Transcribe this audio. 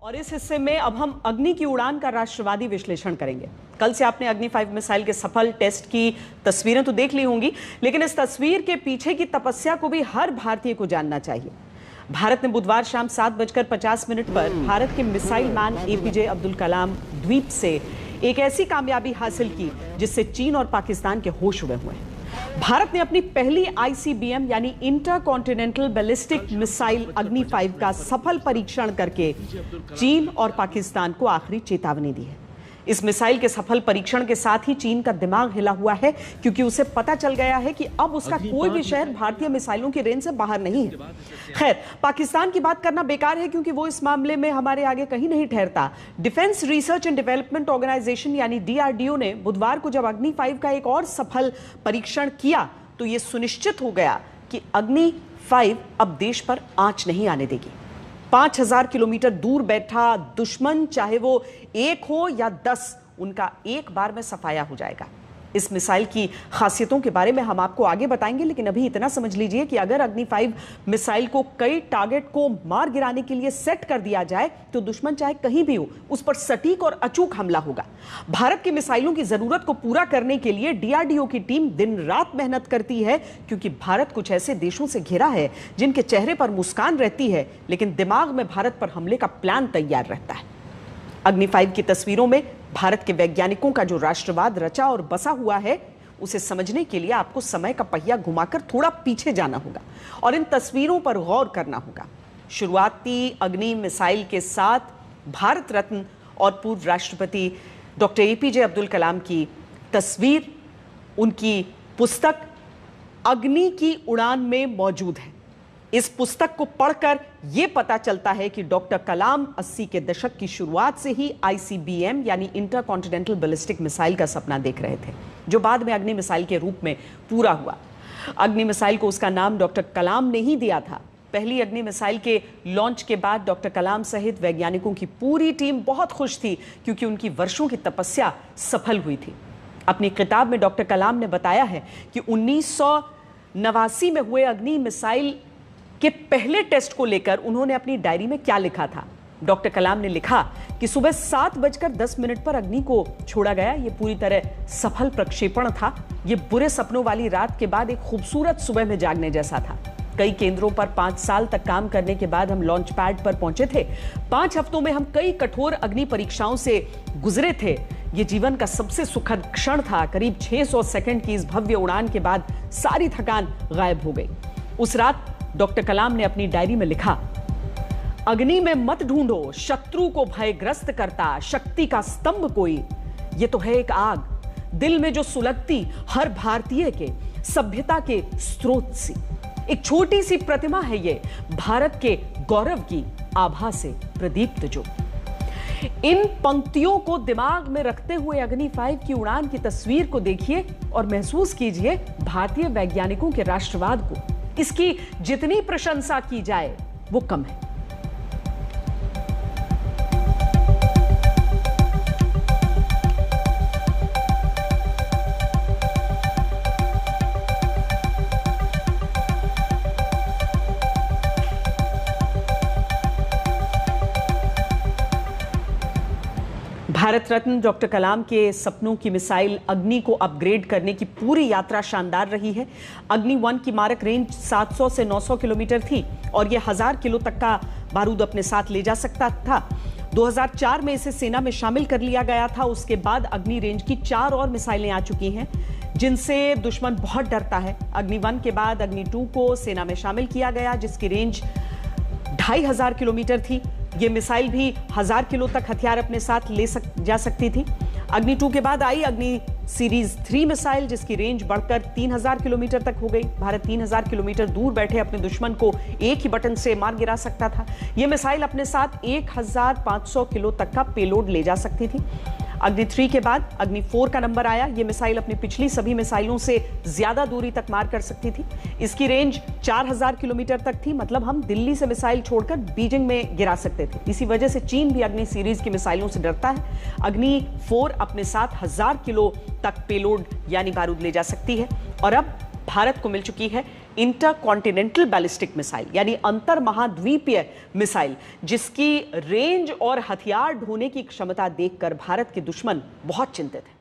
और इस हिस्से में अब हम अग्नि की उड़ान का राष्ट्रवादी विश्लेषण करेंगे। कल से आपने अग्नि 5 मिसाइल के सफल टेस्ट की तस्वीरें तो देख ली होंगी, लेकिन इस तस्वीर के पीछे की तपस्या को भी हर भारतीय को जानना चाहिए। भारत ने बुधवार शाम 7:50 पर भारत के missile man APJ Abdul Kalam द्वीप से एक ऐसी कामयाबी हासिल की जिससे चीन और पाकिस्तान के होश उड़े हुए हैं। भारत ने अपनी पहली आईसीबीएम यानी इंटर कॉन्टिनेंटल बैलिस्टिक मिसाइल अग्नि 5 का सफल परीक्षण करके चीन और पाकिस्तान को आखिरी चेतावनी दी है। इस मिसाइल के सफल परीक्षण के साथ ही चीन का दिमाग हिला हुआ है, क्योंकि उसे पता चल गया है कि अब उसका कोई भी शहर भारतीय मिसाइलों की रेंज से बाहर नहीं है। खैर, पाकिस्तान की बात करना बेकार है, क्योंकि वो इस मामले में हमारे आगे कहीं नहीं ठहरता। Defence research and development organisation यानी डीआरडीओ ने बुधवार को जब अग्नि 5 का एक और सफल परीक्षण किया तो यह सुनिश्चित हो गया कि अग्नि 5 अब देश पर आंच नहीं आने देगी। 5000 किलोमीटर दूर बैठा दुश्मन, चाहे वो एक हो या 10, उनका एक बार में सफाया हो जाएगा। इस मिसाइल की खासियतों के बारे में हम आपको आगे बताएंगे, लेकिन अभी इतना समझ लीजिए कि अगर अग्नि 5 मिसाइल को कई टारगेट को मार गिराने के लिए सेट कर दिया जाए तो दुश्मन चाहे कहीं भी हो उस पर सटीक और अचूक हमला होगा। भारत की मिसाइलों की जरूरत को पूरा करने के लिए डीआरडीओ की टीम दिन रात मेहनत करती है, क्योंकि भारत कुछ ऐसे देशों से घिरा है जिनके चेहरे पर मुस्कान रहती है, लेकिन दिमाग में भारत पर हमले का प्लान तैयार रहता है। अग्नि 5 की तस्वीरों में भारत के वैज्ञानिकों का जो राष्ट्रवाद रचा और बसा हुआ है, उसे समझने के लिए आपको समय का पहिया घुमाकर थोड़ा पीछे जाना होगा और इन तस्वीरों पर गौर करना होगा। शुरुआती अग्नि मिसाइल के साथ भारत रत्न और पूर्व राष्ट्रपति डॉक्टर एपीजे अब्दुल कलाम की तस्वीर उनकी पुस्तक अग्नि की उड़ान में मौजूद है। इस पुस्तक को पढ़कर यह पता चलता है कि डॉक्टर कलाम 80 के दशक की शुरुआत से ही आईसीबीएम यानी इंटर कॉन्टिनेंटल बैलिस्टिक मिसाइल का सपना देख रहे थे, जो बाद में अग्नि मिसाइल के रूप में पूरा हुआ। अग्नि मिसाइल को उसका नाम डॉक्टर कलाम ने ही दिया था। पहली अग्नि मिसाइल के लॉन्च के बाद डॉक्टर कलाम सहित वैज्ञानिकों की पूरी टीम बहुत खुश थी, क्योंकि उनकी वर्षों की तपस्या सफल हुई थी। अपनी किताब में डॉक्टर कलाम ने बताया है कि 1989 में हुए अग्नि मिसाइल के पहले टेस्ट को लेकर उन्होंने अपनी डायरी में क्या लिखा था। डॉक्टर कलाम ने लिखा कि सुबह 7:10 पर अग्नि को छोड़ा गया। यह पूरी तरह सफल प्रक्षेपण था। यह बुरे सपनों वाली रात के बाद एक खूबसूरत सुबह में जागने जैसा था। कई केंद्रों पर 5 साल तक काम करने के बाद हम लॉन्च पैड पर पहुंचे थे। 5 हफ्तों में हम कई कठोर अग्नि परीक्षाओं से गुजरे थे। यह जीवन का सबसे सुखद क्षण था। करीब 600 सेकंड की इस भव्य उड़ान के बाद सारी थकान गायब हो गई। उस रात डॉक्टर कलाम ने अपनी डायरी में लिखा, अग्नि में मत ढूंढो शत्रु को भयग्रस्त करता शक्ति का स्तंभ कोई। ये तो है एक आग दिल में जो सुलगती हर भारतीय के सभ्यता के स्रोत सी। एक छोटी सी प्रतिमा है ये, भारत के गौरव की आभा से प्रदीप्त जो। इन पंक्तियों को दिमाग में रखते हुए अग्नि 5 की उड़ान की तस्वीर को देखिए और महसूस कीजिए भारतीय वैज्ञानिकों के राष्ट्रवाद को। इसकी जितनी प्रशंसा की जाए वो कम है। भारत रत्न डॉक्टर कलाम के सपनों की मिसाइल अग्नि को अपग्रेड करने की पूरी यात्रा शानदार रही है। अग्नि 1 की मारक रेंज 700 से 900 किलोमीटर थी और यह 1000 किलो तक का बारूद अपने साथ ले जा सकता था। 2004 में इसे सेना में शामिल कर लिया गया था। उसके बाद अग्नि रेंज की 4 और मिसाइलें आ चुकी हैं, जिनसे दुश्मन बहुत डरता है। अग्नि 1 के बाद अग्नि 2 को सेना में शामिल किया गया, जिसकी रेंज 2500 किलोमीटर थी। ये मिसाइल भी 1000 किलो तक हथियार अपने साथ ले जा सकती थी। अग्नि 2 के बाद आई अग्नि सीरीज 3 मिसाइल, जिसकी रेंज बढ़कर 3000 किलोमीटर तक हो गई। भारत 3000 किलोमीटर दूर बैठे अपने दुश्मन को एक ही बटन से मार गिरा सकता था। यह मिसाइल अपने साथ 1500 किलो तक का पेलोड ले जा सकती थी। अग्नि 3 के बाद अग्नि 4 का नंबर आया। यह मिसाइल अपनी पिछली सभी मिसाइलों से ज्यादा दूरी तक मार कर सकती थी। इसकी रेंज 4000 किलोमीटर तक थी, मतलब हम दिल्ली से मिसाइल छोड़कर बीजिंग में गिरा सकते थे। इसी वजह से चीन भी अग्नि सीरीज की मिसाइलों से डरता है। अग्नि 4 अपने साथ 1000 किलो तक पेलोड यानी बारूद ले जा सकती है। और अब भारत को मिल चुकी है इंटर कॉन्टिनेंटल बैलिस्टिक मिसाइल यानी अंतर महाद्वीपीय मिसाइल, जिसकी रेंज और हथियार ढोने की क्षमता देखकर भारत के दुश्मन बहुत चिंतित हैं।